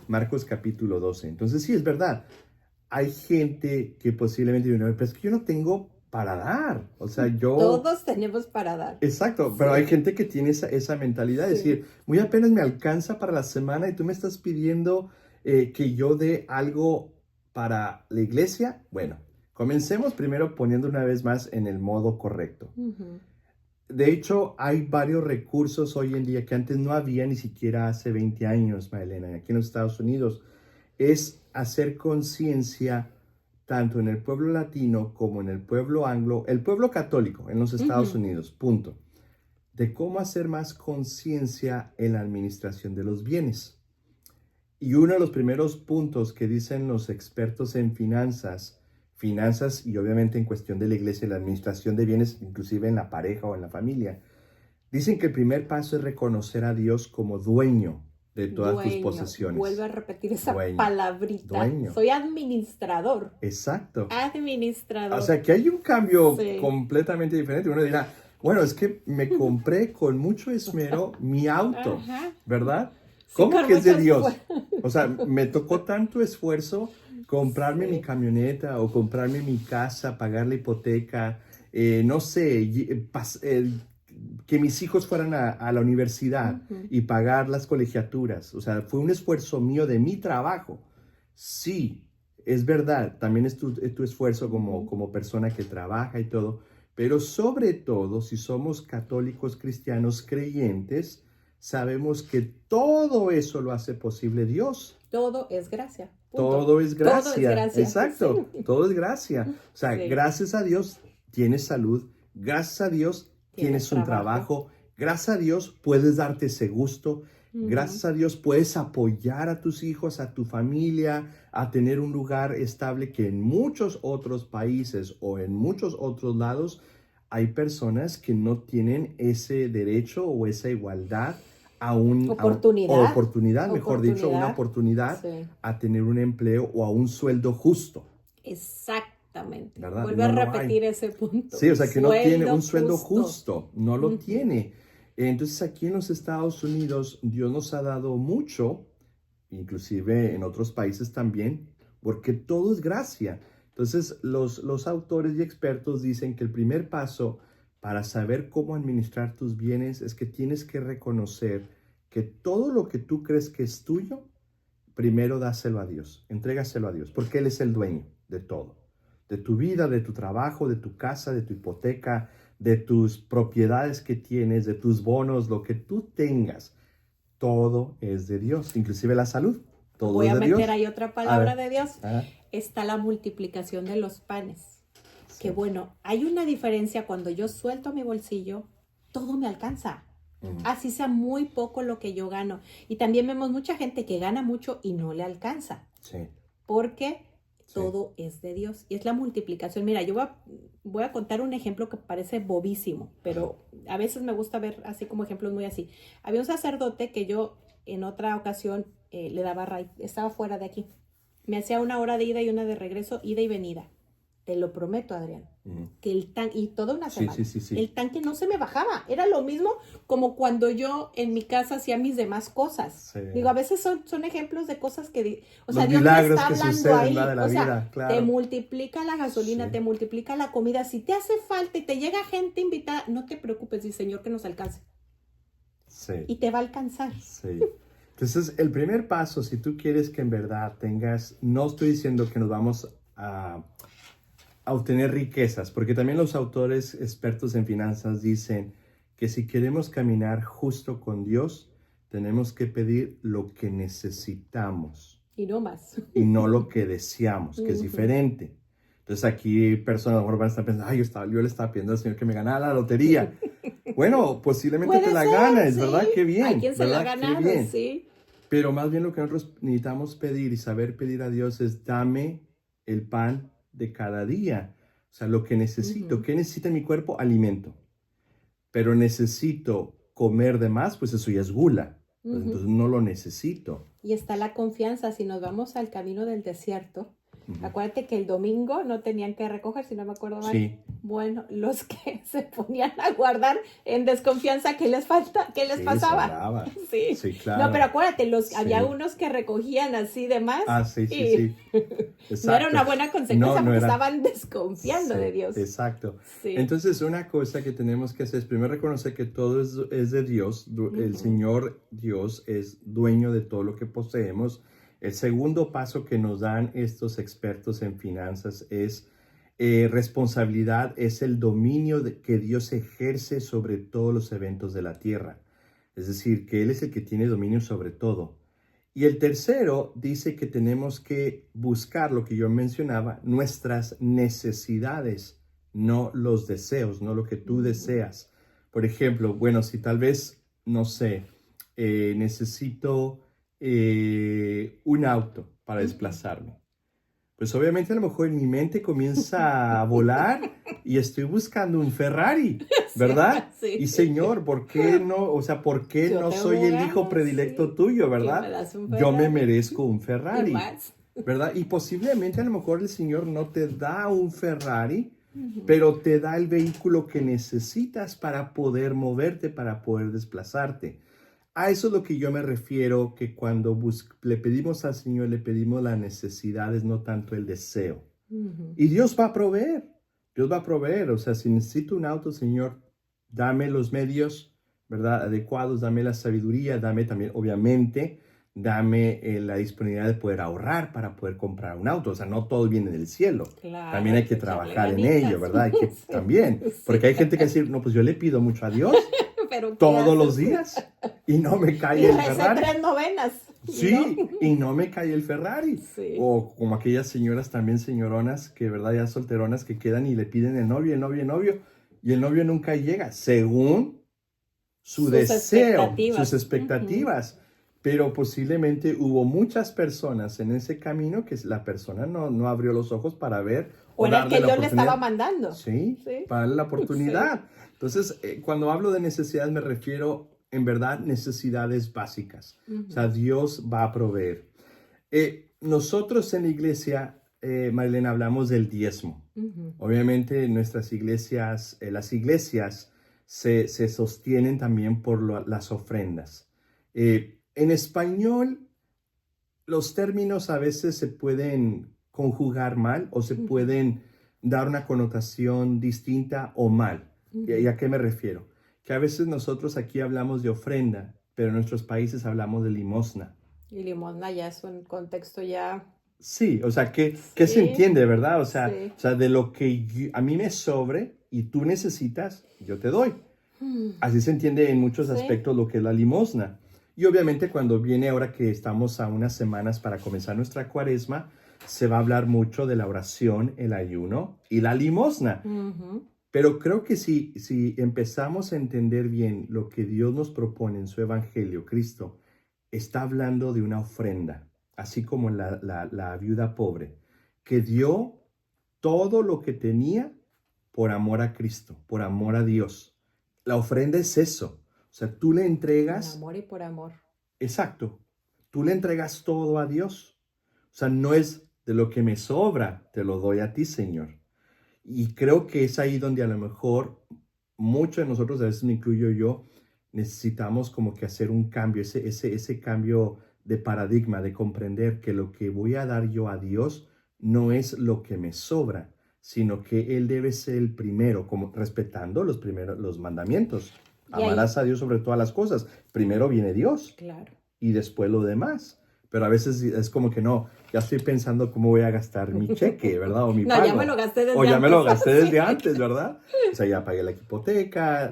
Marcos capítulo 12. Entonces sí, es verdad. Hay gente que posiblemente dice, pero es que yo no tengo para dar. O sea, yo... Todos tenemos para dar. Exacto, Sí. pero hay gente que tiene esa mentalidad de Sí. decir, muy apenas me alcanza para la semana y tú me estás pidiendo que yo dé algo para la iglesia. Bueno, comencemos primero poniendo una vez más en el modo correcto. Ujú. De hecho, hay varios recursos hoy en día que antes no había ni siquiera hace 20 años, Maelena, aquí en los Estados Unidos. Es hacer conciencia tanto en el pueblo latino como en el pueblo anglo, el pueblo católico en los Estados Ujú. Unidos, punto, de cómo hacer más conciencia en la administración de los bienes. Y uno de los primeros puntos que dicen los expertos en finanzas y obviamente en cuestión de la iglesia y la administración de bienes, inclusive en la pareja o en la familia, dicen que el primer paso es reconocer a Dios como dueño de todas tus Dueño. Vuelve a posesiones. repetir esa Dueño, palabrita. dueño. Soy administrador. Exacto. O Administrador. sea, que hay un cambio Sí. completamente diferente. Uno dirá, bueno, es que me compré con mucho esmero mi auto, Ajá. ¿verdad? Sí, ¿Cómo con que es de mucho Dios? esfuerzo. O sea, me tocó tanto esfuerzo comprarme mi Sí. camioneta o comprarme mi casa, pagar la hipoteca, no sé, que mis hijos fueran a la universidad Ujú. y pagar las colegiaturas. O sea, fue un esfuerzo mío de mi trabajo. Sí, es verdad, también es tu esfuerzo Ujú. como persona que trabaja y todo, pero sobre todo, si somos católicos cristianos creyentes, sabemos que todo eso lo hace posible Dios. Todo es gracia. Punto. Todo es Todo es gracia, gracia. exacto, Sí. todo es gracia. O sea, Sí. gracias a Dios tienes salud, gracias a Dios Tienes tienes un trabajo, gracias a Dios puedes darte ese gusto, Ujú. gracias a Dios puedes apoyar a tus hijos, a tu familia, a tener un lugar estable que en muchos otros países o en muchos otros lados hay personas que no tienen ese derecho o esa igualdad Oportunidad. mejor dicho, una Oportunidad. oportunidad Sí. a tener un empleo o a un sueldo justo, Exactamente. ¿verdad? Vuelve a No lo hay. repetir ese punto. Sí, o sea, que no tiene un Sueldo sueldo justo. justo, no lo Ujú. tiene. Entonces, aquí en los Estados Unidos, Dios nos ha dado mucho, inclusive en otros países también, porque todo es gracia. Entonces, los autores y expertos dicen que el primer paso para saber cómo administrar tus bienes es que tienes que reconocer que todo lo que tú crees que es tuyo, primero dáselo a Dios, entrégaselo a Dios, porque Él es el dueño de todo, de tu vida, de tu trabajo, de tu casa, de tu hipoteca, de tus propiedades que tienes, de tus bonos, lo que tú tengas, todo es de Dios, inclusive la salud, todo Voy es a de meter Dios. ahí otra A palabra ver, de Dios. ajá, Está la multiplicación de los panes. sí. Que bueno, hay una diferencia cuando yo suelto mi bolsillo, todo me alcanza. Así sea muy poco lo que yo gano. Y también vemos mucha gente que gana mucho y no le alcanza. Sí, Porque sí. todo es de Dios. Y es la multiplicación. Mira, yo voy a contar un ejemplo que parece bobísimo, pero a veces me gusta ver así como ejemplos muy así. Había un sacerdote que yo en otra ocasión le daba ray. Estaba fuera de aquí. Me hacía una hora de ida y una de regreso, ida y venida. Te lo prometo, Adrián. Que el tanque, y toda una semana, Sí. el tanque no se me bajaba. Era lo mismo como cuando yo en mi casa hacía mis demás cosas. Sí. Digo, a veces son ejemplos de cosas que, o sea, Los Dios me milagros está que hablando suceden, ahí. ¿verdad? De la O sea, vida, te claro. multiplica la gasolina, Sí. te multiplica la comida. Si te hace falta y te llega gente invitada, no te preocupes, dice Señor, que nos alcance. Sí. Y te va a alcanzar. Sí. Entonces, el primer paso, si tú quieres que en verdad tengas, no estoy diciendo que nos vamos a obtener riquezas, porque también los autores expertos en finanzas dicen que si queremos caminar justo con Dios, tenemos que pedir lo que necesitamos Y no más. y no lo que deseamos, que es diferente. Entonces aquí personas a lo mejor van a estar pensando, ay, yo le estaba pidiendo al Señor que me ganara la lotería. Bueno, posiblemente te Puede la ser, ganes, sí. ¿verdad? Qué bien. Hay quien se la ha ¿verdad? Qué ganado, bien. sí. Pero más bien lo que nosotros necesitamos pedir y saber pedir a Dios es dame el pan de cada día. O sea, lo que necesito. ¿Qué necesita mi cuerpo? Alimento. Pero necesito comer de más, pues eso ya es gula. Pues entonces no lo necesito. Y está la confianza. Si nos vamos al camino del desierto, Ujú. Acuérdate que el domingo no tenían que recoger, si no me acuerdo mal. Sí, Bueno, los que se ponían a guardar en desconfianza, ¿qué les falta? ¿Qué les ¿qué les pasaba? sobraba? Sí. Sí, No, pero claro. acuérdate, había Sí. unos que recogían así de más Ah, sí, sí, y sí. no era Exacto. una buena No, consecuencia no porque era. estaban desconfiando de Sí, Dios. exacto. Sí. Entonces, una cosa que tenemos que hacer es primero reconocer que todo es de Dios. El Ujú. Señor Dios es dueño de todo lo que poseemos. El segundo paso que nos dan estos expertos en finanzas es responsabilidad, es el dominio que Dios ejerce sobre todos los eventos de la tierra. Es decir, que Él es el que tiene dominio sobre todo. Y el tercero dice que tenemos que buscar lo que yo mencionaba, nuestras necesidades, no los deseos, no lo que tú Ujú. deseas. Por ejemplo, bueno, si tal vez, no sé, necesito un auto para Ujú. desplazarme. Pues obviamente a lo mejor en mi mente comienza a volar y estoy buscando un Ferrari, Sí, ¿verdad? Y sí. Señor, ¿por qué no? O sea, ¿por qué Yo no soy tengo el hijo ganas, predilecto sí, tuyo, que me verdad? das un Yo me Ferrari merezco un y Ferrari, más. ¿verdad? Y posiblemente a lo mejor el Señor no te da un Ferrari, Ujú. pero te da el vehículo que necesitas para poder moverte, para poder desplazarte. A eso es lo que yo me refiero, que cuando le pedimos al Señor, le pedimos las necesidades, no tanto el deseo. Ujú. Y Dios va a proveer, Dios va a proveer. O sea, si necesito un auto, Señor, dame los medios, ¿verdad? Adecuados, dame la sabiduría, dame también, obviamente, dame la disponibilidad de poder ahorrar para poder comprar un auto. O sea, no todo viene del cielo. Claro, También hay hay que que echarle trabajar en ello, ganitas. ¿verdad? Hay que Sí, también, porque sí. hay gente que dice, no, pues yo le pido mucho a Dios Pero ¿qué todos los haces? días y no me cae Y el recé Ferrari. 3 novenas y no. Sí, y no me cae el Ferrari. Sí. O como aquellas señoras también señoronas que, ¿verdad? Ya solteronas que quedan y le piden el novio, el novio, el novio, y el novio nunca llega, según su Sus deseo, sus expectativas. Ujú. expectativas. Pero posiblemente hubo muchas personas en ese camino que la persona no abrió los ojos para ver O o era el darle que la Dios le estaba oportunidad. mandando. Sí, Sí, para darle la sí. oportunidad. Entonces, cuando hablo de necesidades me refiero en verdad necesidades básicas. O sea, Ujú. Dios va a proveer. Nosotros en la iglesia, Marilena, hablamos del diezmo. Ujú. Obviamente nuestras iglesias, las iglesias se sostienen también por las ofrendas. En español, los términos a veces se pueden conjugar mal o se Ujú. pueden dar una connotación distinta o mal. ¿Y Ujú. a qué me refiero? Que a veces nosotros aquí hablamos de ofrenda, pero en nuestros países hablamos de limosna. Y limosna ya es un contexto ya. Sí, o sea, ¿qué se Sí, entiende, verdad? sí. O sea, de lo que a mí me sobre y tú necesitas, yo te doy. Así se entiende en muchos Sí. aspectos lo que es la limosna. Y obviamente cuando viene ahora que estamos a unas semanas para comenzar nuestra cuaresma, se va a hablar mucho de la oración, el ayuno y la limosna. Ujú. Pero creo que si empezamos a entender bien lo que Dios nos propone en su evangelio, Cristo está hablando de una ofrenda, así como la viuda pobre, que dio todo lo que tenía por amor a Cristo, por amor a Dios. La ofrenda es eso. O sea, tú le Con entregas, amor y por amor. exacto, tú le entregas todo a Dios. O sea, no es de lo que me sobra, te lo doy a ti, Señor. Y creo que es ahí donde a lo mejor muchos de nosotros, a veces me incluyo yo, necesitamos como que hacer un cambio, ese cambio de paradigma, de comprender que lo que voy a dar yo a Dios no es lo que me sobra, sino que Él debe ser el primero, como respetando los mandamientos. Y ahí, Amarás a Dios sobre todas las cosas. Primero viene Dios claro. y después lo demás. Pero a veces es como que no, ya estoy pensando cómo voy a gastar mi cheque, ¿verdad? O mi No, ya me lo pago. gasté O desde ya me antes. lo gasté Sí. desde antes, ¿verdad? O sea, ya pagué la hipoteca,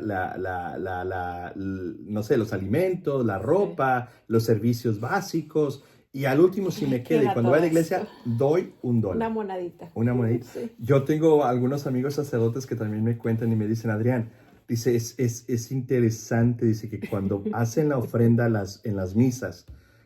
no sé, los alimentos, la Sí. ropa, los servicios básicos. Y al último, si Le me queda, y queda cuando voy a todo la esto. iglesia, doy un Una dólar, monadita. una monedita. Sí. Yo tengo algunos amigos sacerdotes que también me cuentan y me dicen, Adrián, dice, es interesante, dice que cuando hacen la ofrenda en las misas,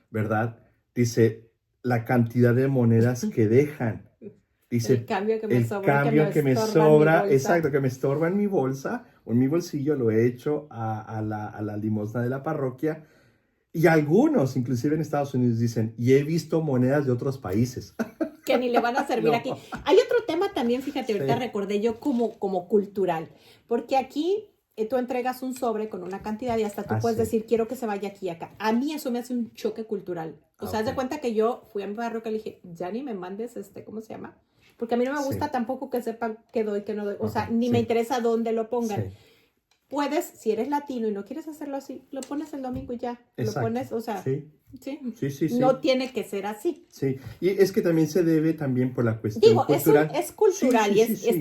¿verdad? Dice, la cantidad de monedas que dejan. El Dice, cambio que me el sobra y que me cambio que me estorba en mi sobra, bolsa. exacto, que me estorba en mi bolsa o en mi bolsillo, lo he hecho a la limosna de la parroquia. Y algunos, inclusive en Estados Unidos, dicen, y he visto monedas de otros países. que ni le van a servir No. aquí. Hay otro tema también, fíjate, ahorita Sí. recordé yo como cultural, porque aquí tú entregas un sobre con una cantidad y hasta tú Ah, puedes sí. decir, quiero que se vaya aquí y acá. A mí eso me hace un choque cultural. O sea, haz de Ok. cuenta que yo fui a mi parroquia y le dije, ya ni me mandes ¿cómo se llama? Porque a mí no me gusta Sí. tampoco que sepan qué doy, qué no doy. O sea, Ajá, ni me sí. interesa dónde lo pongan. Sí. Puedes, si eres latino y no quieres hacerlo así, lo pones el domingo y ya. Lo Exacto. pones, o sea, Sí. sí. Sí, sí, sí. No tiene que ser así. Sí, y es que también se debe también por la cuestión Digo, cultural. es cultural Sí, y sí, sí, sí.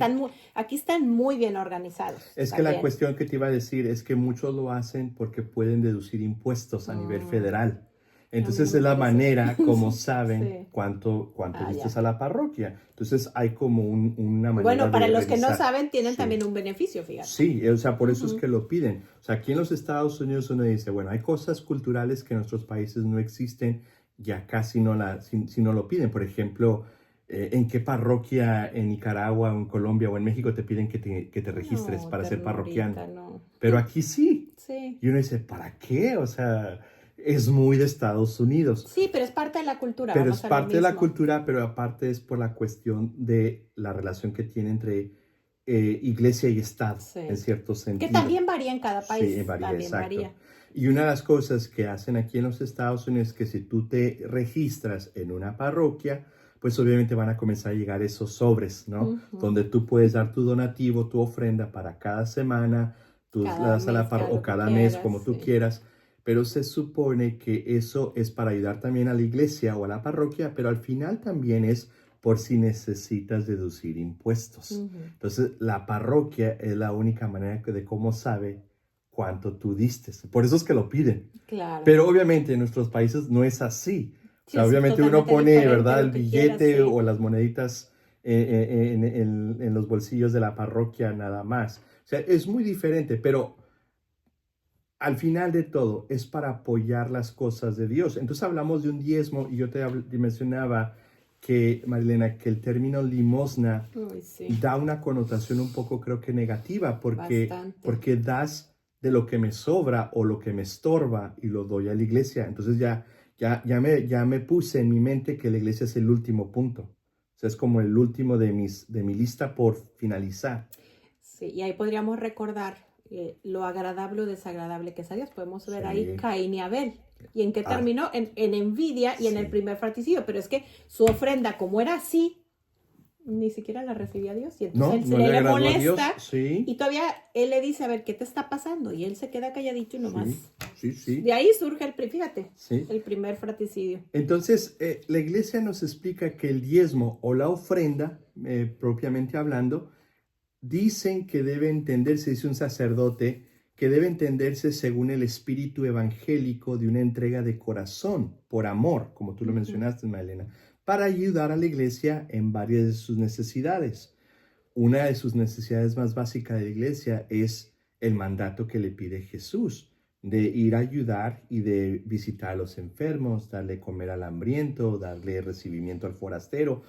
aquí están muy bien organizados. Es que la también. cuestión que te iba a decir es que muchos lo hacen porque pueden deducir impuestos a nivel federal. A mí no Entonces me es la parece. manera como saben Sí. cuánto Ah, diste ya. a la parroquia. Entonces hay como una manera Bueno, para de los que no revisar. saben, tienen Sí. también un beneficio, fíjate. Sí, o sea, por eso es Ujú. que lo piden. O sea, aquí en los Estados Unidos uno dice, bueno, hay cosas culturales que en nuestros países no existen y acá si no lo piden. Por ejemplo, ¿en qué parroquia en Nicaragua o en Colombia o en México te piden que te registres No, para ser parroquiano? ternurita, no. Pero aquí sí. Sí. Y uno dice, ¿para qué? O sea, es muy de Estados Unidos. Sí, pero es parte de la cultura, Pero es vamos a lo parte de la mismo. cultura, pero aparte es por la cuestión de la relación que tiene entre iglesia y Estado, Sí. en cierto Que sentido. también varía en cada país. Sí, varía, También exacto. varía. Y una de las cosas que hacen aquí en los Estados Unidos es que si tú te registras en una parroquia, pues obviamente van a comenzar a llegar esos sobres, ¿no? Ujú. Donde tú puedes dar tu donativo, tu ofrenda para cada semana, tú la Cada das a la mes, parroquia o lo que cada mes, quieras, como tú sí. quieras, pero se supone que eso es para ayudar también a la iglesia o a la parroquia, pero al final también es por si necesitas deducir impuestos. Ujú. Entonces, la parroquia es la única manera de cómo sabe cuánto tú diste. Por eso es que lo piden. Claro. Pero obviamente en nuestros países no es así. O Sí, sea, es obviamente uno totalmente pone, diferente ¿verdad? lo El que quieras, billete sí. o las moneditas en los bolsillos de la parroquia nada más. O sea, es muy diferente, pero al final de todo es para apoyar las cosas de Dios. Entonces hablamos de un diezmo y yo te mencionaba que, Marilena, que el término limosna Uy, sí. da una connotación un poco, creo que negativa, porque Bastante. das de lo que me sobra o lo que me estorba y lo doy a la iglesia. Entonces ya me puse en mi mente que la iglesia es el último punto. O sea, es como el último de mi lista por finalizar. Sí, y ahí podríamos recordar lo agradable o desagradable que es a Dios. Podemos ver ahí Sí. Caín y Abel. ¿Y en qué Ah. terminó? En envidia y en el Sí. primer fratricidio. Pero es que su ofrenda, como era así, ni siquiera la recibía Dios. Y entonces No, él no se le le agradó a Dios. molesta. Sí, Y todavía él le dice, a ver, ¿qué te está pasando? Y él se queda calladito y nomás. sí. De ahí surge fíjate, Sí. el primer fratricidio. Entonces, la iglesia nos explica que el diezmo o la ofrenda, propiamente hablando, dicen que debe entenderse, dice un sacerdote, que debe entenderse según el espíritu evangélico de una entrega de corazón, por amor, como tú lo mencionaste, Marilena, para ayudar a la iglesia en varias de sus necesidades. Una de sus necesidades más básicas de la iglesia es el mandato que le pide Jesús, de ir a ayudar y de visitar a los enfermos, darle comer al hambriento, darle recibimiento al forastero.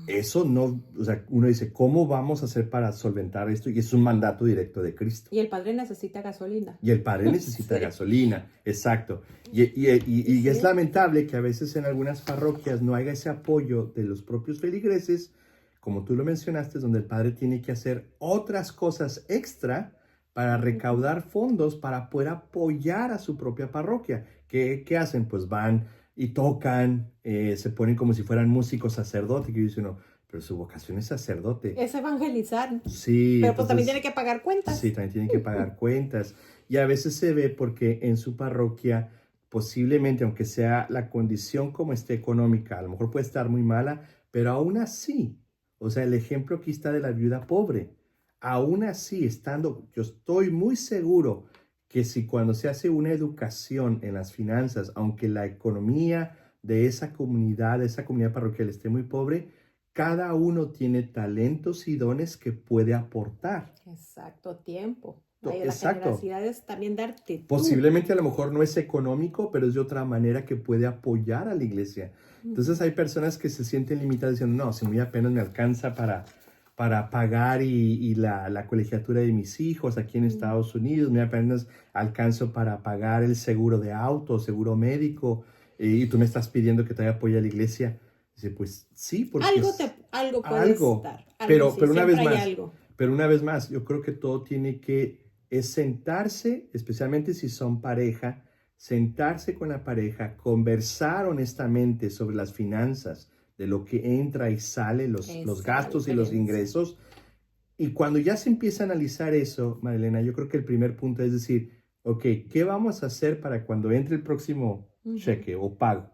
Eso no, o sea, uno dice, ¿cómo vamos a hacer para solventar esto? Y es un mandato directo de Cristo. Y el padre necesita gasolina. Y el padre necesita Sí. gasolina, exacto. Y Sí. es lamentable que a veces en algunas parroquias no haya ese apoyo de los propios feligreses, como tú lo mencionaste, donde el padre tiene que hacer otras cosas extra para recaudar fondos para poder apoyar a su propia parroquia. ¿Qué hacen? Pues van y tocan, se ponen como si fueran músicos sacerdotes, que dicen, no, pero su vocación es sacerdote. Es evangelizar. Sí, Pero pues también entonces, tiene que pagar cuentas. sí, también tienen que pagar cuentas. Y a veces se ve porque en su parroquia, posiblemente, aunque sea la condición como esté económica, a lo mejor puede estar muy mala, pero aún así, o sea, el ejemplo aquí está de la viuda pobre. Aún así, yo estoy muy seguro que si cuando se hace una educación en las finanzas, aunque la economía de esa comunidad parroquial esté muy pobre, cada uno tiene talentos y dones que puede aportar. Exacto, tiempo. Ahí la Exacto. generosidad es también darte tú. Posiblemente a lo mejor no es económico, pero es de otra manera que puede apoyar a la iglesia. Entonces hay personas que se sienten limitadas diciendo, no, si muy apenas me alcanza para pagar y la colegiatura de mis hijos aquí en Estados Unidos, muy apenas alcanzo para pagar el seguro de auto, seguro médico, y tú me estás pidiendo que te apoye a la iglesia. Dice, pues sí, porque Algo puedes algo, dar. Algo, sí, pero una vez siempre hay más, algo. yo creo que todo tiene que es sentarse, especialmente si son pareja, sentarse con la pareja, conversar honestamente sobre las finanzas, de lo que entra y sale, los Esa es la gastos y los diferencia. ingresos. Y cuando ya se empieza a analizar eso, Marilena, yo creo que el primer punto es decir, ok, ¿qué vamos a hacer para cuando entre el próximo Ujú. cheque o pago?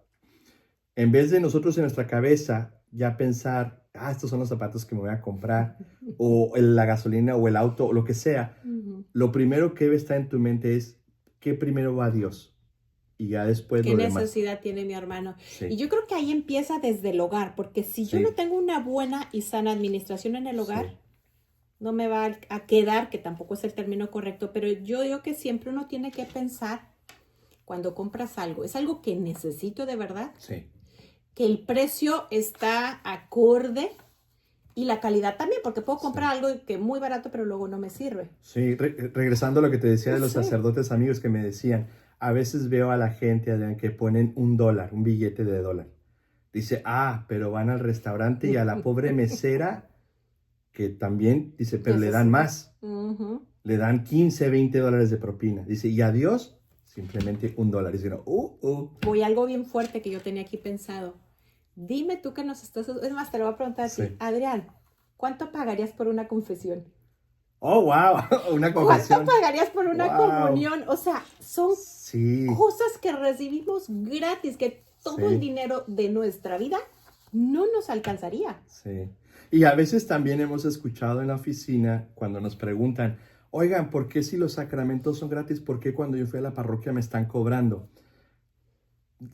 En vez de nosotros en nuestra cabeza ya pensar, estos son los zapatos que me voy a comprar, o la gasolina o el auto o lo que sea, Ujú. lo primero que debe estar en tu mente es, ¿qué primero va a Dios? Y ya después ¿Qué lo demás. necesidad tiene mi hermano? Y Sí, yo creo que ahí empieza desde el hogar, porque si yo no sí, tengo una buena y sana administración en el hogar, sí, no me va a quedar, que tampoco es el término correcto, pero yo digo que siempre uno tiene que pensar cuando compras algo, ¿es algo que necesito de verdad? sí, Que el precio está acorde y la calidad también, porque puedo sí. comprar algo que es muy barato, pero luego no me sirve. Sí, regresando a lo que te decía de los Sí. sacerdotes amigos que me decían, a veces veo a la gente Adrián, que ponen $1, un billete de dólar. Dice, pero van al restaurante y a la pobre mesera, que también, dice, pero le dan Necesita. más, Ujú. le dan 15, $20 de propina. Dice, y a Dios, simplemente $1. Dice, no, Voy a algo bien fuerte que yo tenía aquí pensado. Dime tú que nos estás... Es más, te lo voy a preguntar a ti. sí. Adrián, ¿cuánto pagarías por una confesión? Oh, wow, una ¿Cuánto confesión. pagarías por una Wow, comunión? O sea, son sí, cosas que recibimos gratis, que todo el sí. dinero de nuestra vida no nos alcanzaría. Sí. Y a veces también hemos escuchado en la oficina cuando nos preguntan, oigan, ¿por qué si los sacramentos son gratis, por qué cuando yo fui a la parroquia me están cobrando?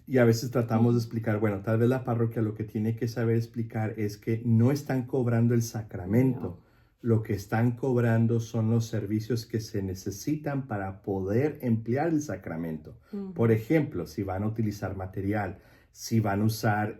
Y a veces tratamos de Ujú. explicar, bueno, tal vez la parroquia lo que tiene que saber explicar es que no están cobrando el sacramento, No. lo que están cobrando son los servicios que se necesitan para poder emplear el sacramento. Por Ujú. ejemplo, si van a utilizar material, si van a usar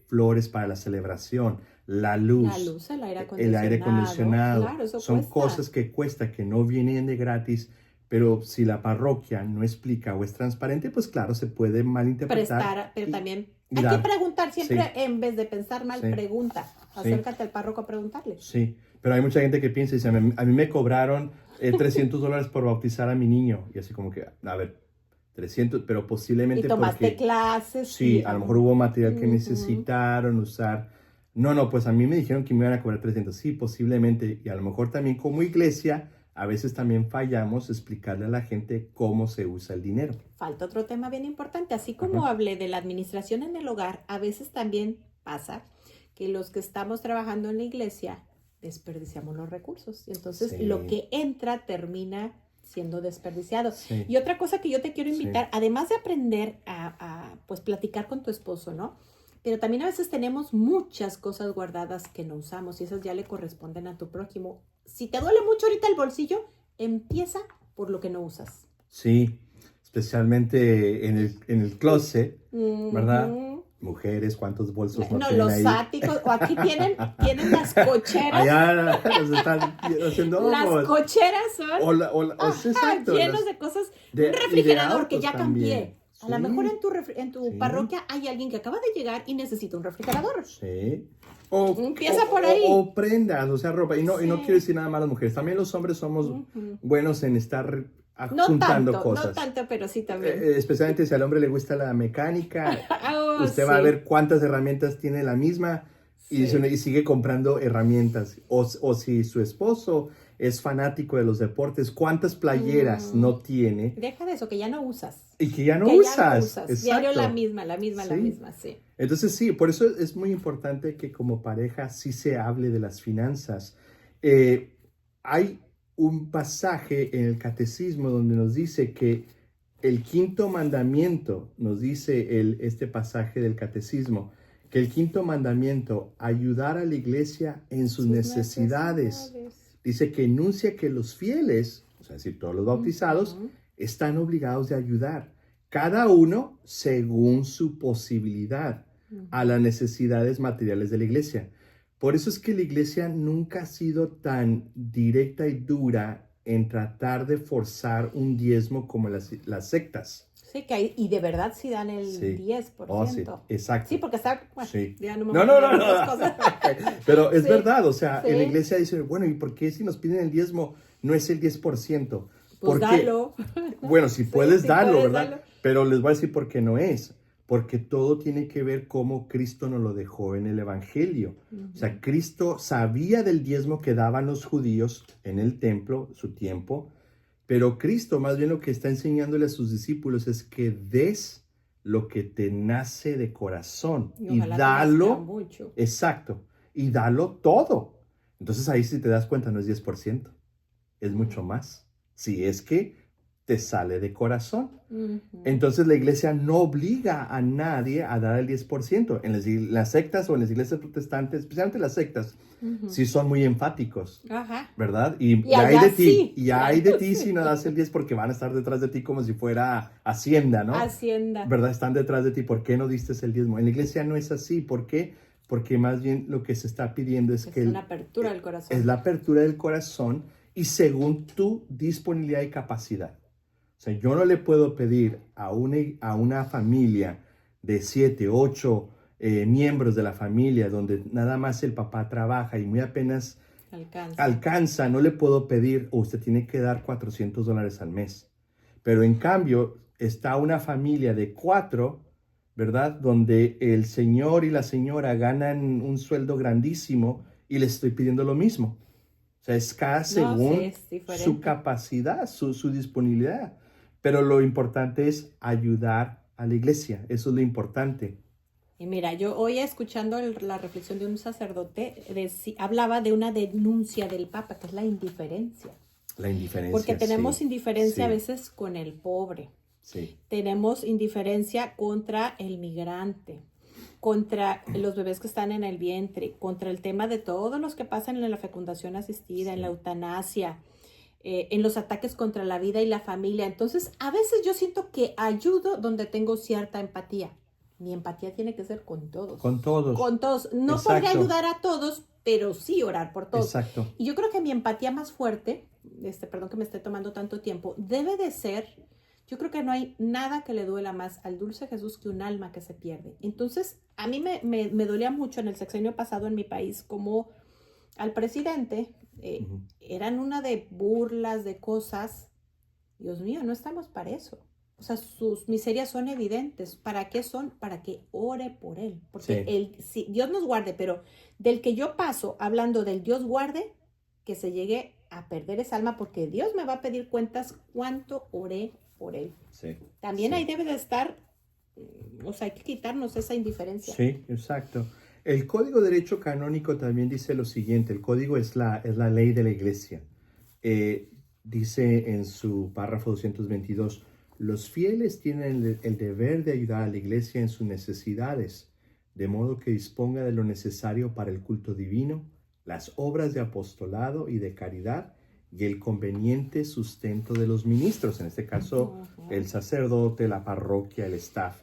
flores para la celebración, la La luz, luz, el aire el aire acondicionado, acondicionado, claro, eso son cuesta. cosas que cuesta, que no vienen de gratis, pero si la parroquia no explica o es transparente, pues claro, se puede malinterpretar Prestar, pero también y hay que dar. preguntar siempre, Sí, en vez de pensar mal, sí, pregunta. sí, Acércate al párroco a preguntarle. sí. Pero hay mucha gente que piensa y dice, a mí me cobraron $300 por bautizar a mi niño. Y así como que, a ver, 300, pero Y posiblemente tomaste porque, clases y... sí, a lo mejor hubo material que Ujú. necesitaron usar. No, no, pues a mí me dijeron que me iban a cobrar 300. Sí, posiblemente. Y a lo mejor también como iglesia, a veces también fallamos explicarle a la gente cómo se usa el dinero. Falta otro tema bien importante. Así como Ajá. hablé de la administración en el hogar, a veces también pasa que los que estamos trabajando en la iglesia desperdiciamos los recursos. Y entonces lo Sí, que entra termina siendo desperdiciado. sí, Y otra cosa que yo te quiero sí, invitar, además de aprender pues platicar con tu esposo, ¿no? Pero también a veces tenemos muchas cosas guardadas que no usamos y esas ya le corresponden a tu prójimo. Si te duele mucho ahorita el bolsillo, empieza por lo que no usas. sí. Especialmente en el closet, ¿verdad? Ujú. Mujeres, ¿cuántos bolsos no No, tienen los ahí? áticos, o aquí tienen las cocheras. Allá los están haciendo Las ojos. cocheras son, O sí, ajá, exacto, llenos de cosas. Un y de refrigerador que autos ya también. cambié. A lo mejor Sí, en tu sí, parroquia hay alguien que acaba de llegar y necesita un refrigerador. sí. Empieza por ahí. O prendas, o sea, ropa. Y no quiero Sí. decir nada más las mujeres. También los hombres somos Ujú. buenos en estar juntando No cosas. tanto, pero sí también. Especialmente si al hombre le gusta la mecánica, Oh, usted va a ver sí. cuántas herramientas tiene la misma Sí. y sigue comprando herramientas. O si su esposo es fanático de los deportes, cuántas playeras Mm, no tiene deja de eso, que ya no usas. y que ya no Que ya no usas. usas. Diario Exacto. la Sí. misma, sí. Entonces sí, por eso es muy importante que como pareja sí se hable de las finanzas. Eh, Hay un pasaje en el catecismo donde nos dice que el quinto mandamiento, nos dice este pasaje del catecismo, que el quinto mandamiento, ayudar a la iglesia en sus Sus necesidades. necesidades. Dice que enuncia que los fieles, o sea, es decir, todos los bautizados, Ujú. están obligados de ayudar, cada uno según su posibilidad, a Ujú. las necesidades materiales de la iglesia. Por eso es que la iglesia nunca ha sido tan directa y dura en tratar de forzar un diezmo como las sectas. Sí, que hay, y de verdad sí dan el Sí. 10%. Oh, sí, exacto. Sí, porque está, bueno, Sí. ya no me No, voy a no, no, meter en no. esas cosas. Pero es Sí, verdad, o sea, en la sí. iglesia dice, bueno, ¿y por qué si nos piden el diezmo no es el 10%? Pues Porque, dalo. bueno, si Sí, puedes sí darlo, puedes ¿verdad? darlo. Pero les voy a decir por qué no es. Porque todo tiene que ver cómo Cristo nos lo dejó en el Evangelio. O sea, Ujú. Cristo sabía del diezmo que daban los judíos en el templo, su tiempo, pero Cristo más bien lo que está enseñándole a sus discípulos es que des lo que te nace de corazón Y y ojalá te nazca dalo, mucho. exacto, y dalo todo. Entonces ahí si te das cuenta no es 10%, es mucho Ujú. más. Si es que te sale de corazón. Ujú. Entonces la iglesia no obliga a nadie a dar el 10%. En las sectas o en las iglesias protestantes, especialmente las sectas, Ujú. sí son muy enfáticos, Ajá. ¿verdad? Y Y hay allá de ti, sí, y y hay allá de ti si sí. no das el 10 porque van a estar detrás de ti como si fuera Hacienda, ¿no? Hacienda. ¿Verdad? Están detrás de ti, ¿por qué no diste el diezmo? En la iglesia no es así, ¿por qué? Porque más bien lo que se está pidiendo es Es que una apertura del es corazón. la apertura del corazón y según tu disponibilidad y capacidad. O sea, yo no le puedo pedir a una familia de 7, 8 miembros de la familia donde nada más el papá trabaja y muy apenas Alcanza. alcanza, no le puedo pedir, o usted tiene que dar $400 al mes. Pero en cambio, está una familia de 4, ¿verdad? Donde el señor y la señora ganan un sueldo grandísimo y les estoy pidiendo lo mismo. O sea, es cada No, sí, según es su diferente. capacidad, su disponibilidad. Pero lo importante es ayudar a la iglesia. Eso es lo importante. Y mira, yo hoy escuchando la reflexión de un sacerdote, hablaba de una denuncia del Papa, que es la indiferencia. La Porque indiferencia, tenemos sí, indiferencia a sí, veces con el pobre. sí, Tenemos indiferencia contra el migrante, contra los bebés que están en el vientre, contra el tema de todos los que pasan en la fecundación asistida, en la sí, eutanasia, en los ataques contra la vida y la familia. Entonces, a veces yo siento que ayudo donde tengo cierta empatía. Mi empatía tiene que ser con todos. con todos. Con todos. No podría Exacto, ayudar a todos, pero sí orar por todos. exacto. Y yo creo que mi empatía más fuerte, perdón que me esté tomando tanto tiempo, debe de ser, yo creo que no hay nada que le duela más al dulce Jesús que un alma que se pierde. Entonces, a mí me dolía mucho en el sexenio pasado en mi país como al presidente Ujú. eran una de burlas, de cosas. Dios mío, no estamos para eso. O sea, sus miserias son evidentes. ¿Para qué son? Para que ore por él. Porque Sí, sí, Dios nos guarde, pero del que yo paso hablando del Dios guarde, que se llegue a perder esa alma, porque Dios me va a pedir cuentas cuánto oré por él. sí, También ahí sí. debe de estar, o sea, hay que quitarnos esa indiferencia. Sí, exacto. El Código de Derecho Canónico también dice lo siguiente, el código es la ley de la iglesia. Dice en su párrafo 222, los fieles tienen el deber de ayudar a la iglesia en sus necesidades, de modo que disponga de lo necesario para el culto divino, las obras de apostolado y de caridad y el conveniente sustento de los ministros, en este caso el Ujú. sacerdote, la parroquia, el staff.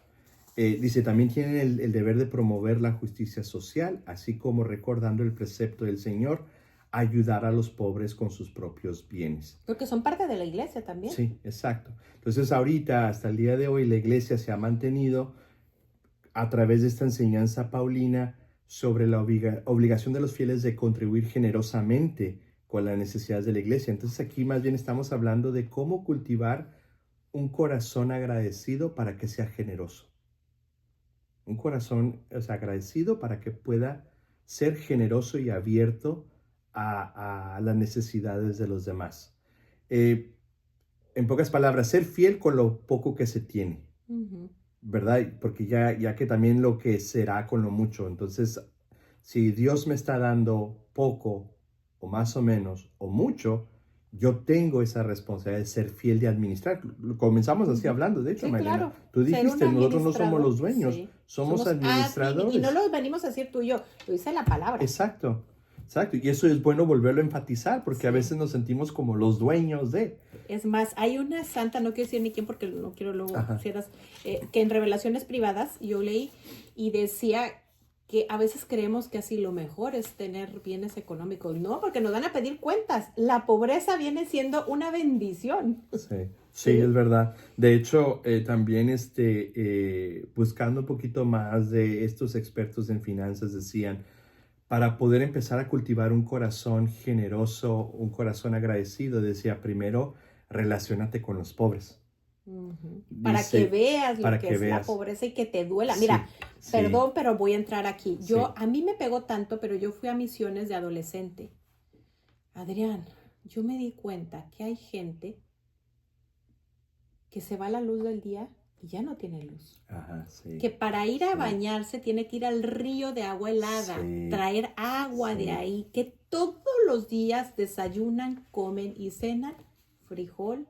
Dice, también tienen el deber de promover la justicia social, así como recordando el precepto del Señor, ayudar a los pobres con sus propios bienes. Porque son parte de la iglesia también. Sí, exacto. Entonces ahorita, hasta el día de hoy, la iglesia se ha mantenido a través de esta enseñanza paulina sobre la obligación de los fieles de contribuir generosamente con las necesidades de la iglesia. Entonces aquí más bien estamos hablando de cómo cultivar un corazón agradecido para que sea generoso. Un corazón, o sea, agradecido para que pueda ser generoso y abierto a las necesidades de los demás. En pocas palabras, ser fiel con lo poco que se tiene, Ujú. ¿verdad? Porque ya que también lo que será con lo mucho. Entonces, si Dios me está dando poco o más o menos o mucho, yo tengo esa responsabilidad de ser fiel de administrar. Comenzamos así Ujú. hablando, de hecho, Sí, Marilena. claro. Tú Ser un dijiste, nosotros no somos administrador, los dueños, sí. somos Y no administradores. lo venimos a decir tú y yo, lo dice la palabra. Exacto, exacto. Y eso es bueno volverlo a enfatizar porque a Sí. veces nos sentimos como los dueños de. Es más, hay una santa, no quiero decir ni quién porque no quiero luego Ajá. pusieras, que en Revelaciones Privadas yo leí y decía que a veces creemos que así lo mejor es tener bienes económicos. No, porque nos van a pedir cuentas. La pobreza viene siendo una bendición. Sí, Sí, es verdad. De hecho, también buscando un poquito más de estos expertos en finanzas decían, para poder empezar a cultivar un corazón generoso, un corazón agradecido, decía, primero, relaciónate con los pobres. Ujú. Para que Dice, veas lo para que que es la veas. pobreza y que te duela. Mira, Sí, sí, perdón, pero voy a entrar aquí. sí. A mí me pegó tanto, pero yo fui a misiones de adolescente. Adrián, yo me di cuenta que hay gente que se va a la luz del día y ya no tiene luz. Ajá, sí, Que para ir a sí, bañarse tiene que ir al río de agua helada, sí, traer agua de sí. ahí, que todos los días desayunan, comen y cenan frijol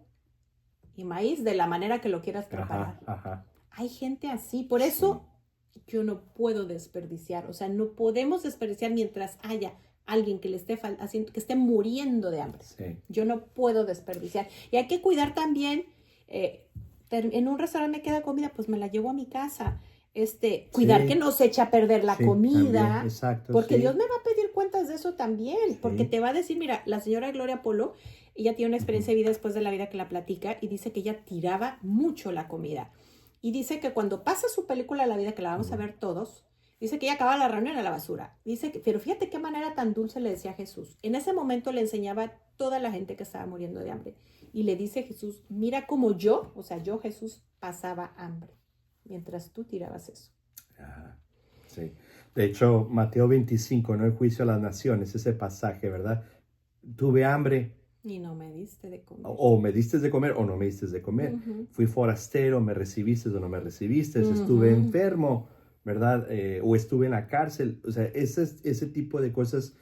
y maíz de la manera que lo quieras Ajá, preparar. ajá, Hay gente así, por sí, eso yo no puedo desperdiciar, o sea, no podemos desperdiciar mientras haya alguien que le esté haciendo, que esté muriendo de hambre. sí, Yo no puedo desperdiciar. Y hay que cuidar también, eh, en un restaurante me queda comida, pues me la llevo a mi casa. Cuidar que sí, no se eche a perder la sí, también, comida, exacto, porque Dios sí, me va a pedir cuentas de eso también, porque sí. te va a decir, mira, la señora Gloria Polo, ella tiene una Ujú, experiencia de vida después de la vida que la platica y dice que ella tiraba mucho la comida. Y dice que cuando pasa su película La vida, que la vamos a ujú. ver todos, dice que ella acaba la reunión a la basura. Dice que, pero fíjate qué manera tan dulce le decía a Jesús. En ese momento le enseñaba a toda la gente que estaba muriendo de hambre. Y le dice Jesús, mira cómo yo, o sea, yo Jesús, pasaba hambre, mientras tú tirabas eso. Ajá, sí. De hecho, Mateo 25, ¿no? El juicio a las naciones, ese pasaje, ¿verdad? Tuve hambre, Y no me diste de comer. o me diste de comer o no me diste de comer. Ujú, Fui forastero, me recibiste o no me recibiste. Estuve ujú. enfermo, ¿verdad? O estuve en la cárcel. O sea, ese tipo de cosas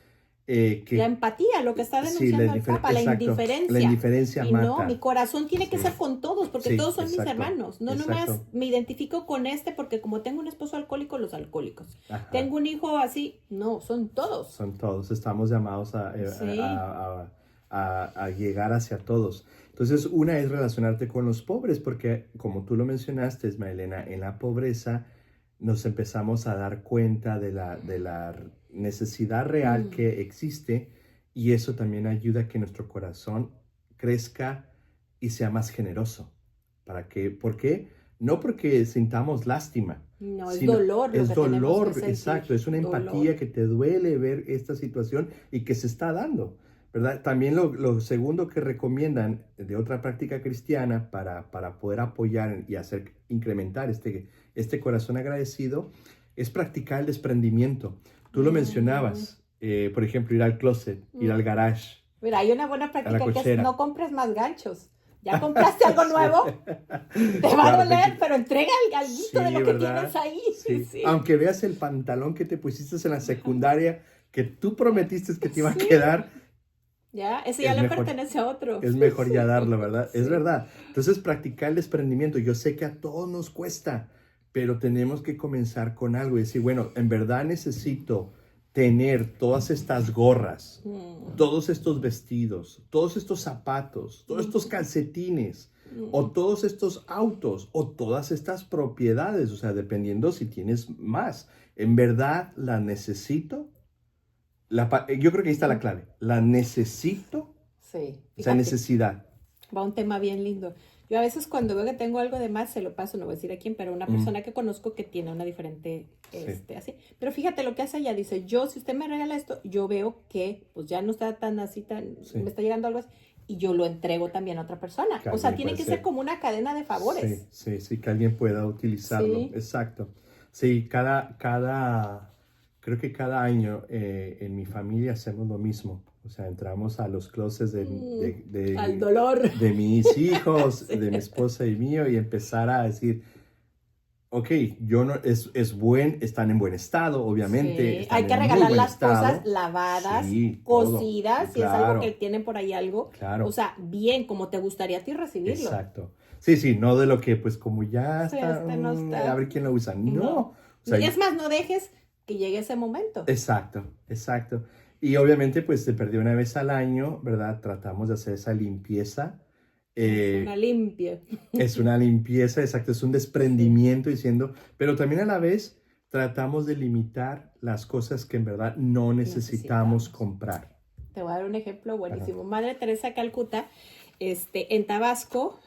La que empatía, lo que está sí, denunciando el Papa, la exacto, la indiferencia. indiferencia Y no, mi mata. corazón tiene que Sí, ser con todos, porque sí, todos son mis exacto, hermanos. No nomás exacto. me identifico con porque como tengo un esposo alcohólico, los alcohólicos. Ajá. Tengo un hijo así, no, son todos. Son todos, estamos llamados Sí. a llegar hacia todos. Entonces, una es relacionarte con los pobres, porque como tú lo mencionaste, Ismaelena, en la pobreza nos empezamos a dar cuenta de la necesidad real Mm, que existe y eso también ayuda a que nuestro corazón crezca y sea más generoso. ¿Por qué? No porque sintamos lástima, no, es sino dolor lo es que tenemos que dolor, sentir. exacto, es una Dolor. empatía que te duele ver esta situación y que se está dando, ¿verdad? También lo segundo que recomiendan de otra práctica cristiana para poder apoyar y hacer incrementar este corazón agradecido es practicar el desprendimiento. Tú lo Ujú, mencionabas, por ejemplo, ir al closet, ir al ujú. garage, Mira, hay una buena a la práctica que es cochera. no compres más ganchos. Ya compraste algo Sí. nuevo, te va a Claro, doler, pero entrega el alguito de sí, lo que tienes ¿verdad? ahí. Sí. Sí, Aunque veas el pantalón que te pusiste en la ajá, secundaria, que tú prometiste que te iba a sí. quedar, Ya, ese ya es le mejor, pertenece a otro. es mejor ya darlo, ¿verdad? Es Sí. verdad. Entonces, practicar el desprendimiento. Yo sé que a todos nos cuesta, pero tenemos que comenzar con algo y decir, bueno, en verdad necesito tener todas estas gorras, Mm, todos estos vestidos, todos estos zapatos, todos estos mm, calcetines, o mm. todos estos autos, o todas estas propiedades, o sea, dependiendo si tienes más. ¿En verdad la necesito? Yo creo que ahí está la clave. ¿La necesito? Sí, Esa fíjate, necesidad. va un tema bien lindo. Yo a veces cuando veo que tengo algo de más, se lo paso, no voy a decir a quién, pero a una Mm, persona que conozco que tiene una diferente, sí, así. Pero fíjate lo que hace ella, dice, yo, si usted me regala esto, yo veo que pues ya no está tan así, me sí, está llegando algo así, y yo lo entrego también a otra persona. que O sea, alguien tiene puede que ser ser. como una cadena de Sí, favores. sí, sí, que alguien pueda utilizarlo. Sí. Exacto. Sí, creo que cada año en mi familia hacemos lo mismo. O sea, entramos a los closets Mm, al dolor. de mis hijos, Sí. de mi esposa y mío, y empezar a decir, ok, yo no, están en buen estado, obviamente, Sí, hay están que en muy regalar buen las cosas estado. lavadas, Sí, todo. cocidas, si es algo que Claro, tienen por ahí algo. O claro. sea, bien, como te gustaría a ti recibirlo. Exacto. Sí, sí, no de lo que, pues como ya Sí, está, no a está. ver quién lo usa. No, No. o sea, Es más, no dejes que llegue ese momento. exacto, exacto. Y obviamente, pues se perdió una vez al año, ¿verdad? Tratamos de hacer esa limpieza. Es una Eh, limpia. es una limpieza, exacto, es un Sí, desprendimiento diciendo, pero también a la vez tratamos de limitar las cosas que en verdad no necesitamos necesitamos. comprar. Te voy a dar un ejemplo Ajá. buenísimo. Madre Teresa de Calcuta en Tabasco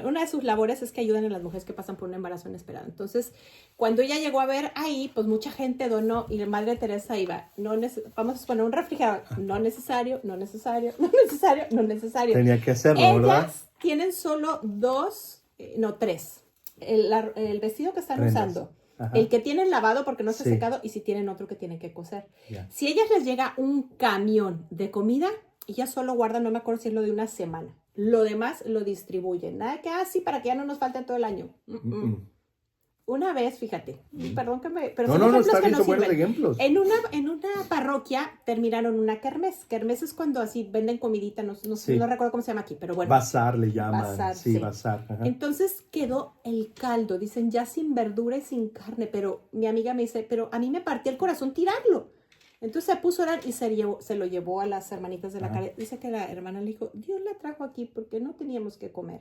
una de sus labores es que ayudan a las mujeres que pasan por un embarazo inesperado. Entonces, cuando ella llegó a ver ahí, pues mucha gente donó y la Madre Teresa iba, vamos a poner un refrigerador, no necesario, no necesario, no necesario, no necesario. Tenía que hacerlo, ¿verdad? Ellas tienen solo tres. El vestido que están Prendas. usando, Ajá. el que tienen lavado porque no está Sí. secado y si tienen otro que tienen que coser. Ya. Si a ellas les llega un camión de comida, ellas solo guardan, no me acuerdo si es lo de una semana. Lo demás lo distribuyen. Nada que así para que ya no nos falten todo el año. Una vez, fíjate, perdón que me... Pero No, son ejemplos está que bien, no son buenos sirven. ejemplos. En una parroquia terminaron una kermés. Kermés es cuando así venden comidita, no Sí. recuerdo cómo se llama aquí, pero bueno. Bazar le llaman. Bazar, sí, sí. bazar. Ajá. Entonces quedó el caldo, dicen, ya sin verdura y sin carne, pero mi amiga me dice, pero a mí me partía el corazón tirarlo. Entonces se puso a orar y se lo llevó a las hermanitas de la caridad. Dice que la hermana le dijo, Dios la trajo aquí porque no teníamos que comer.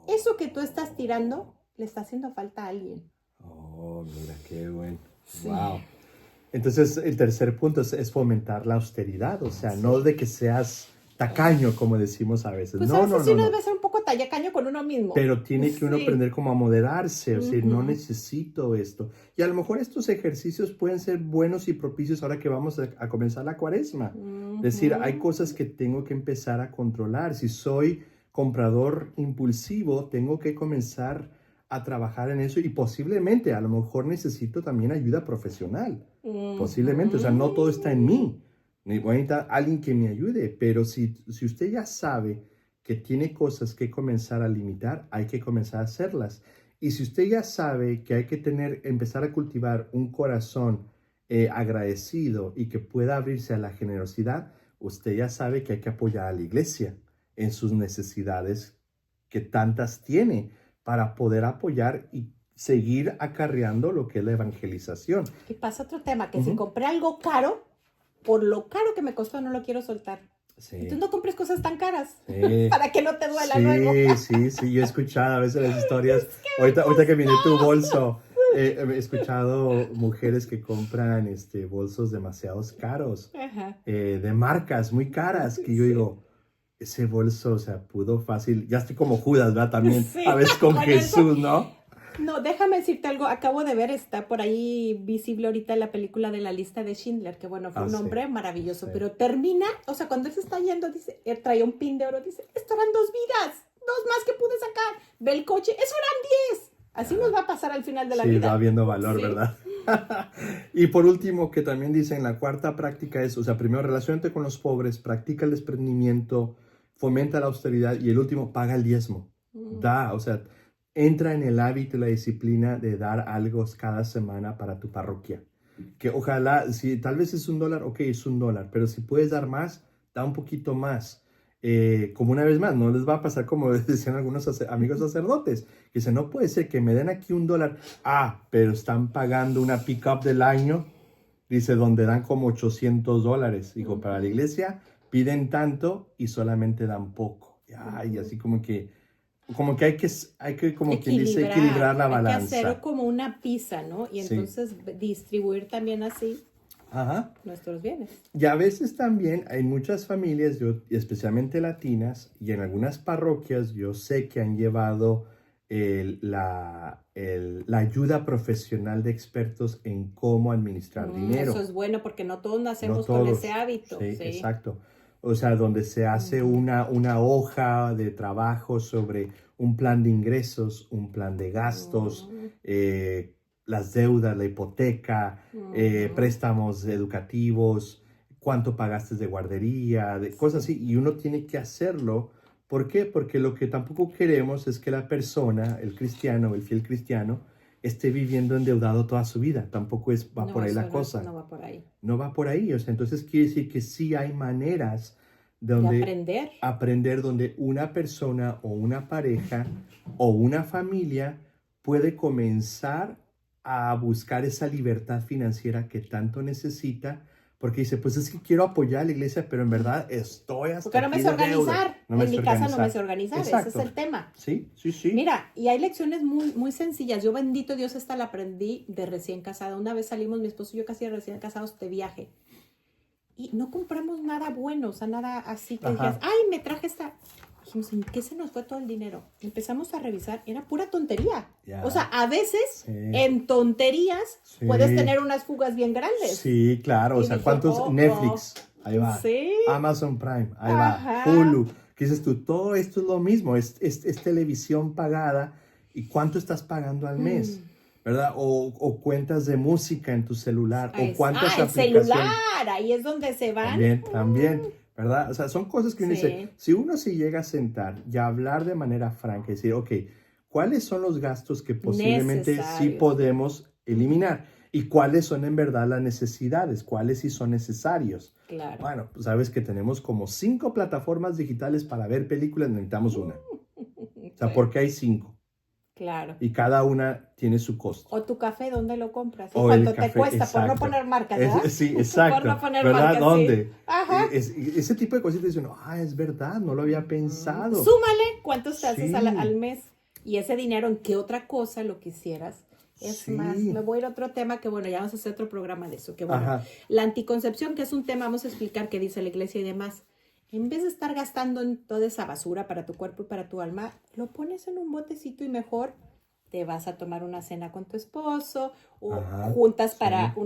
Eso que tú estás tirando le está haciendo falta a alguien. Oh, mira, qué bueno. Sí. Wow. Entonces, el tercer punto es fomentar la austeridad, o sea, no de que seas tacaño, como decimos a veces. Pues no, a veces no, sí no, uno no. debe ser un poco tacaño con uno mismo. Pero tiene que uno Sí. aprender como a moderarse, o sea, no Ujú. necesito esto. Y a lo mejor estos ejercicios pueden ser buenos y propicios ahora que vamos a comenzar la cuaresma. Es decir, hay cosas que tengo que empezar a controlar. Si soy comprador impulsivo, tengo que comenzar a trabajar en eso y posiblemente, a lo mejor necesito también ayuda profesional. Posiblemente, o sea, no todo está en mí. Voy a necesitar alguien que me ayude, pero si usted ya sabe que tiene cosas que comenzar a limitar, hay que comenzar a hacerlas. Y si usted ya sabe que hay que empezar a cultivar un corazón agradecido y que pueda abrirse a la generosidad, usted ya sabe que hay que apoyar a la iglesia en sus necesidades que tantas tiene para poder apoyar y seguir acarreando lo que es la evangelización. Y pasa otro tema, que si compré algo caro, por lo caro que me costó, no lo quiero soltar. Sí. Entonces no compres cosas tan caras Sí. para que no te duela Sí, luego. sí, yo he escuchado a veces las historias. Ahorita que viene tu bolso, he escuchado mujeres que compran bolsos demasiado caros, Ajá. de marcas muy caras, que yo digo, ese bolso, o sea, pudo fácil, ya estoy como Judas, ¿verdad? También, Sí, a veces con con Jesús, eso. ¿no? No, déjame decirte algo. Acabo de ver, está por ahí visible ahorita la película de La Lista de Schindler, que bueno, fue un hombre sí. maravilloso, Sí. pero termina, o sea, cuando él se está yendo, dice, él traía un pin de oro, dice, esto eran 2 vidas, 2 más que pude sacar. Ve el coche, eso eran 10. Así nos va a pasar al final de la vida. Sí, va habiendo valor, Sí. ¿verdad? Y por último, que también dicen, la cuarta práctica es, o sea, primero, relaciónate con los pobres, practica el desprendimiento, fomenta la austeridad y el último, paga el diezmo. Da, o sea, entra en el hábito y la disciplina de dar algo cada semana para tu parroquia. Que ojalá, si tal vez es $1, ok, es $1, pero si puedes dar más, da un poquito más. Como una vez más, no les va a pasar como decían algunos amigos sacerdotes, que dicen, no puede ser que me den aquí $1, pero están pagando una pick-up del año, dice, donde dan como $800. Digo, para la iglesia piden tanto y solamente dan poco. Y así como que hay que como quien dice, equilibrar la balanza. Hay que hacer como una pizza, ¿no? Y entonces distribuir también así nuestros bienes. Y a veces también hay muchas familias, especialmente latinas, y en algunas parroquias yo sé que han llevado la ayuda profesional de expertos en cómo administrar dinero. Eso es bueno porque no todos nacemos con ese hábito. Sí, exacto. O sea, donde se hace una hoja de trabajo sobre un plan de ingresos, un plan de gastos, las deudas, la hipoteca, préstamos educativos, cuánto pagaste de guardería, de cosas así. Y uno tiene que hacerlo. ¿Por qué? Porque lo que tampoco queremos es que la persona, el cristiano, el fiel cristiano, esté viviendo endeudado toda su vida. Tampoco va por ahí la cosa. No va por ahí. No va por ahí. O sea, entonces quiere decir que sí hay maneras de aprender donde una persona o una pareja o una familia puede comenzar a buscar esa libertad financiera que tanto necesita, porque dice, pues es que quiero apoyar a la iglesia, pero en verdad estoy hasta porque no me sé organizar. En mi casa no me sé organizar. Exacto. Ese es el tema. Sí. Mira, y hay lecciones muy, muy sencillas. Yo, bendito Dios, esta la aprendí de recién casada. Una vez salimos, mi esposo y yo casi recién casados, de viaje. Y no compramos nada bueno, o sea, nada así que dijeras, ay, me traje esta. dijimos, ¿en qué se nos fue todo el dinero? Empezamos a revisar, era pura tontería. Ya. O sea, a veces Sí. en tonterías Sí. puedes tener unas fugas bien grandes. Sí, claro. O Y sea, dije, ¿cuántos? oh, Netflix, ahí va. Sí. Amazon Prime, ahí Ajá. va. Hulu. ¿Qué dices tú? Todo esto es lo mismo. Es televisión pagada. ¿Y cuánto estás pagando al mes? ¿Verdad? O cuentas de música en tu celular. O cuántas el aplicaciones. celular, ahí es donde se van. También, ¿verdad? O sea, son cosas que uno Sí. dice, si uno se llega a sentar y a hablar de manera franca y decir, ok, ¿cuáles son los gastos que posiblemente sí Necesarios. podemos eliminar? ¿Y cuáles son en verdad las necesidades? ¿Cuáles sí son necesarios? Claro. Bueno, pues sabes que tenemos como 5 plataformas digitales para ver películas, necesitamos una. O sea, Sí. ¿por qué hay 5? Claro. Y cada una tiene su costo. O tu café, ¿dónde lo compras? ¿Y O el cuánto te café, cuesta? Por no exacto. poner marcas, ¿verdad? Sí, exacto. Por no poner ¿Verdad? marcas, ¿Dónde? sí. Ajá. Ese tipo de cositas dicen, es verdad, no lo había pensado. Súmale cuántos te haces Sí. al mes. Y ese dinero, ¿en qué otra cosa lo quisieras? Es Sí. más, me voy a ir a otro tema que, bueno, ya vamos a hacer otro programa de eso. Que bueno, Ajá. la anticoncepción, que es un tema, vamos a explicar qué dice la iglesia y demás. En vez de estar gastando en toda esa basura para tu cuerpo y para tu alma, lo pones en un botecito y mejor te vas a tomar una cena con tu esposo o Ajá, juntas para sí.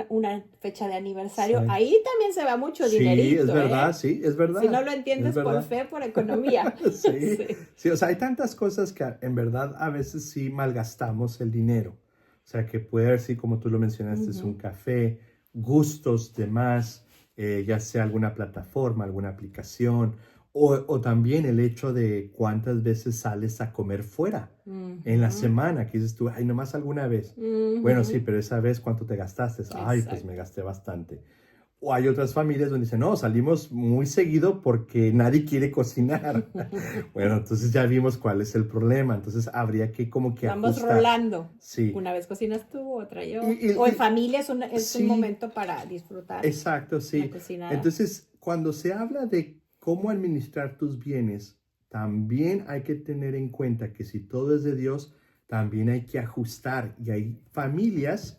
una fecha de aniversario. Sí. Ahí también se va mucho Sí, dinerito, es verdad, ¿eh? sí, es verdad. Si no lo entiendes Es por verdad. fe, por economía. Sí, Sí. sí, o sea, hay tantas cosas que en verdad a veces sí malgastamos el dinero. O sea, que puede haber, sí, como tú lo mencionaste, es un café, gustos de más, ya sea alguna plataforma, alguna aplicación, o también el hecho de cuántas veces sales a comer fuera en la semana, que dices tú, ay, nomás alguna vez. Bueno, sí, pero esa vez, ¿cuánto te gastaste? Ay, pues Exacto. me gasté bastante. O hay otras familias donde dicen, no, salimos muy seguido porque nadie quiere cocinar. Bueno, entonces ya vimos cuál es el problema. Entonces habría que como que Vamos ajustar. rolando. Sí, Una vez cocinas tú, otra yo. Y- O en y- familia es un sí. momento para disfrutar exacto, la sí. cocinada. Entonces, cuando se habla de cómo administrar tus bienes, también hay que tener en cuenta que si todo es de Dios, también hay que ajustar. Y hay familias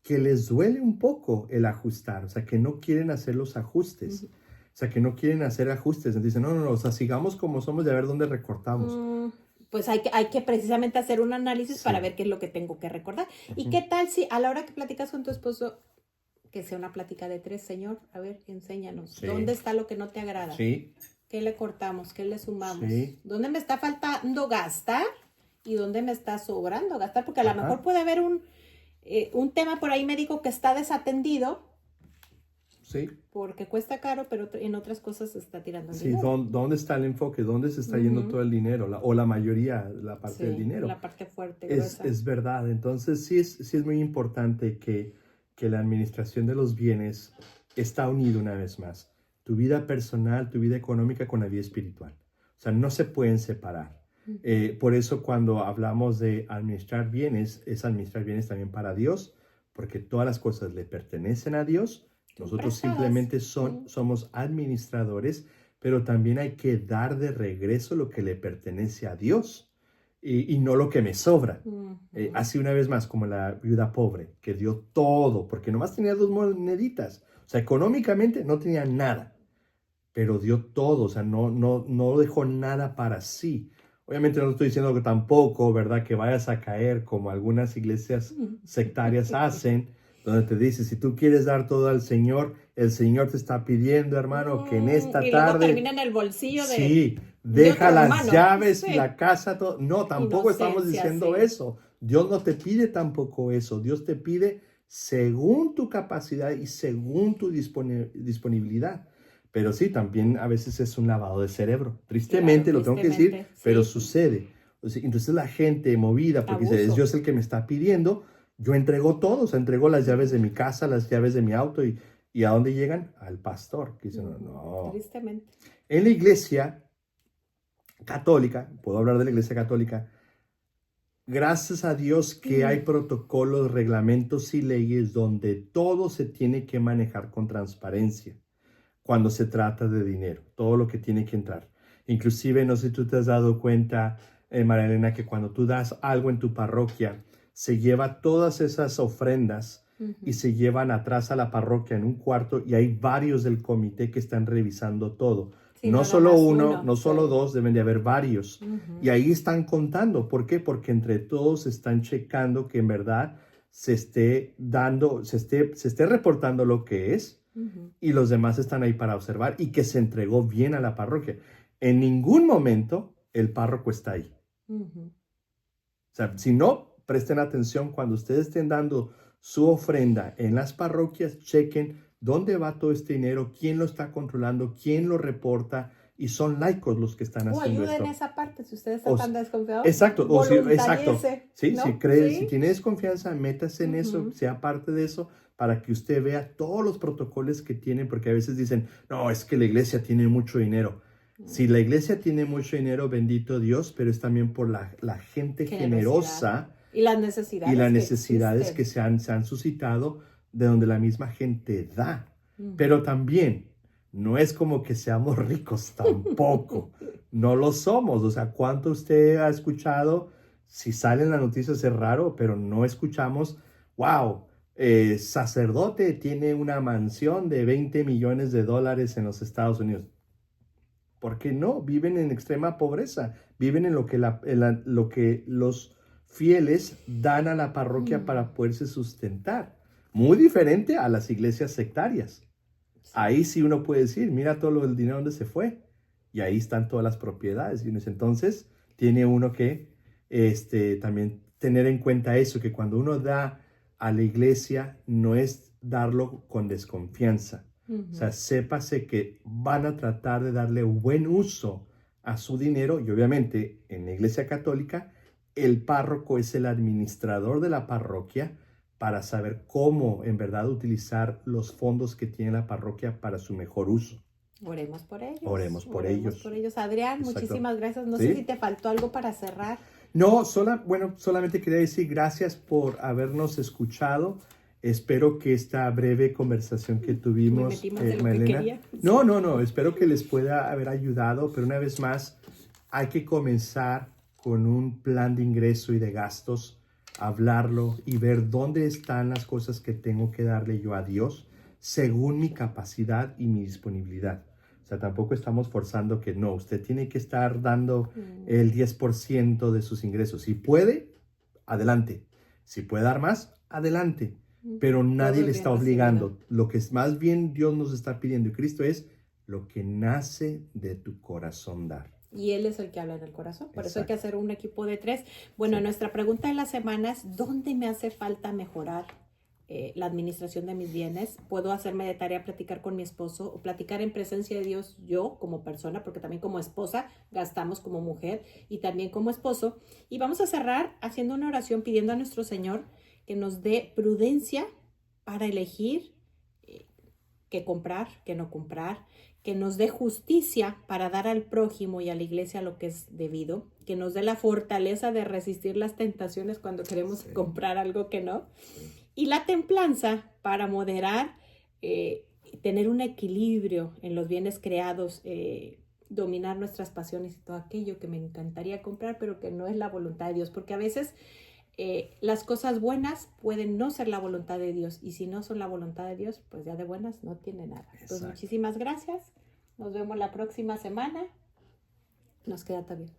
que les duele un poco el ajustar, o sea, que no quieren hacer los ajustes, o sea, que no quieren hacer ajustes, dicen, no, o sea, sigamos como somos y a ver dónde recortamos. Pues hay que precisamente hacer un análisis Sí. para ver qué es lo que tengo que recordar. ¿Y qué tal si a la hora que platicas con tu esposo, que sea una plática de 3, Señor, a ver, enséñanos, Sí. ¿dónde está lo que no te agrada? Sí, ¿Qué le cortamos? ¿Qué le sumamos? Sí. ¿Dónde me está faltando gastar? ¿Y dónde me está sobrando gastar? Porque a lo Ajá. mejor puede haber un tema por ahí médico que está desatendido sí, porque cuesta caro, pero en otras cosas se está tirando el sí, dinero. ¿dónde está el enfoque? ¿Dónde se está yendo todo el dinero? O la mayoría, la parte Sí, del dinero. la parte fuerte, Es gruesa. verdad, entonces sí es muy importante que la administración de los bienes está unida una vez más. Tu vida personal, tu vida económica con la vida espiritual. O sea, no se pueden separar. Por eso cuando hablamos de administrar bienes, es administrar bienes también para Dios, porque todas las cosas le pertenecen a Dios. Nosotros prestadas. simplemente somos administradores, pero también hay que dar de regreso lo que le pertenece a Dios y no lo que me sobra. Así una vez más, como la viuda pobre, que dio todo, porque nomás tenía 2 moneditas. O sea, económicamente no tenía nada, pero dio todo, o sea, no dejó nada para sí. Obviamente no estoy diciendo que tampoco, ¿verdad? Que vayas a caer como algunas iglesias sectarias hacen, donde te dice, si tú quieres dar todo al Señor, el Señor te está pidiendo, hermano, que en esta y luego tarde... termina en el bolsillo de... Sí, de deja otro las hermano. llaves, Sí. la casa, todo. No, tampoco estamos Inocencia, diciendo sí. eso. Dios no te pide tampoco eso. Dios te pide según tu capacidad y según tu disponibilidad. Pero sí, también a veces es un lavado de cerebro. Tristemente, Claro, lo tengo que decir, tristemente, pero sí. sucede. O sea, entonces la gente movida, porque dice, es Abuso. Dios el que me está pidiendo, yo entrego todo, o sea, entrego las llaves de mi casa, las llaves de mi auto, y ¿a dónde llegan? Al pastor, que dice, no. Tristemente. En la iglesia católica, puedo hablar de la iglesia católica, gracias a Dios que hay protocolos, reglamentos y leyes donde todo se tiene que manejar con transparencia cuando se trata de dinero, todo lo que tiene que entrar. Inclusive, no sé si tú te has dado cuenta, María Elena, que cuando tú das algo en tu parroquia, se lleva todas esas ofrendas y se llevan atrás a la parroquia en un cuarto y hay varios del comité que están revisando todo. Sí, Sí, no no solo nomás uno, uno, no solo sí. dos, deben de haber varios. Ujú, Y ahí están contando. ¿Por qué? Porque entre todos están checando que en verdad se esté dando, se esté reportando lo que es ujú, y los demás están ahí para observar y que se entregó bien a la parroquia. En ningún momento el párroco está ahí. ujú. O sea, si no, presten atención cuando ustedes estén dando su ofrenda en las parroquias, chequen dónde va todo este dinero, quién lo está controlando, quién lo reporta, y son laicos los que están O haciendo ayuda en esto. esa parte, si usted está O tan si- desconfiado, exacto, o si, exacto. voluntaríese, Sí, si ¿no? crees, si Sí. tienes confianza, métase en eso, Ujú, sea parte de eso, para que usted vea todos los protocolos que tienen, porque a veces dicen, no, es que la iglesia tiene mucho dinero. Si la iglesia tiene mucho dinero, bendito Dios, pero es también por la gente generosidad. generosa Y las y las necesidades que necesidades que existen. se han suscitado de donde la misma gente da. Ujú. Pero también no es como que seamos ricos tampoco. No lo somos. O sea, ¿cuánto usted ha escuchado? Si salen las noticias es raro, pero no escuchamos, wow, sacerdote tiene una mansión de 20 millones de dólares en los Estados Unidos. ¿Por qué no? Viven en extrema pobreza, viven en lo que, lo que los fieles dan a la parroquia Mm, para poderse sustentar. Muy diferente a las iglesias sectarias. sí. Ahí sí uno puede decir, mira todo el dinero donde se fue. Y ahí están todas las propiedades. Y uno dice, entonces tiene uno que también tener en cuenta eso, que cuando uno da a la iglesia no es darlo con desconfianza. O sea, Ujú. sépase que van a tratar de darle buen uso a su dinero y obviamente en la iglesia católica el párroco es el administrador de la parroquia para saber cómo en verdad utilizar los fondos que tiene la parroquia para su mejor uso. Oremos por ellos, Oremos por oremos por ellos. ellos. Adrián, Exacto. muchísimas gracias. No sé si ¿Sí? te faltó algo para cerrar. No, bueno, solamente quería decir gracias por habernos escuchado. Espero que esta breve conversación que Me tuvimos, metí más de lo que Marilena, quería. no, Sí. no, no, espero que les pueda haber ayudado, pero una vez más, hay que comenzar con un plan de ingreso y de gastos, hablarlo y ver dónde están las cosas que tengo que darle yo a Dios según mi capacidad y mi disponibilidad. O sea, tampoco estamos forzando que no, usted tiene que estar dando Mm, el 10% de sus ingresos. Si puede, adelante. Si puede dar más, adelante. Pero todo nadie le es está bien recibido. obligando. Lo que es más bien Dios nos está pidiendo y Cristo es lo que nace de tu corazón dar. Y Él es el que habla en el corazón. Por eso hay que Exacto. hacer un equipo de 3. Bueno, Sí. nuestra pregunta de la semana es, ¿dónde me hace falta mejorar la administración de mis bienes? ¿Puedo hacerme de tarea platicar con mi esposo o platicar en presencia de Dios yo como persona? Porque también como esposa gastamos como mujer y también como esposo. Y vamos a cerrar haciendo una oración pidiendo a nuestro Señor que nos dé prudencia para elegir eh, qué comprar, qué no comprar, que nos dé justicia para dar al prójimo y a la iglesia lo que es debido, que nos dé la fortaleza de resistir las tentaciones cuando queremos Sí, comprar algo que no, sí. y la templanza para moderar, tener un equilibrio en los bienes creados, dominar nuestras pasiones y todo aquello que me encantaría comprar, pero que no es la voluntad de Dios, porque a veces las cosas buenas pueden no ser la voluntad de Dios y si no son la voluntad de Dios, pues ya de buenas no tiene nada. Pues Exacto. muchísimas gracias. Nos vemos la próxima semana. Nos queda también.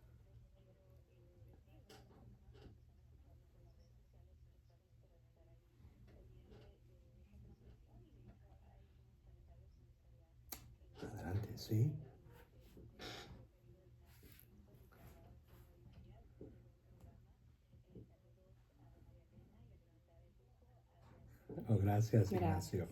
Adelante, sí. Oh, gracias, Gracias. Ignacio.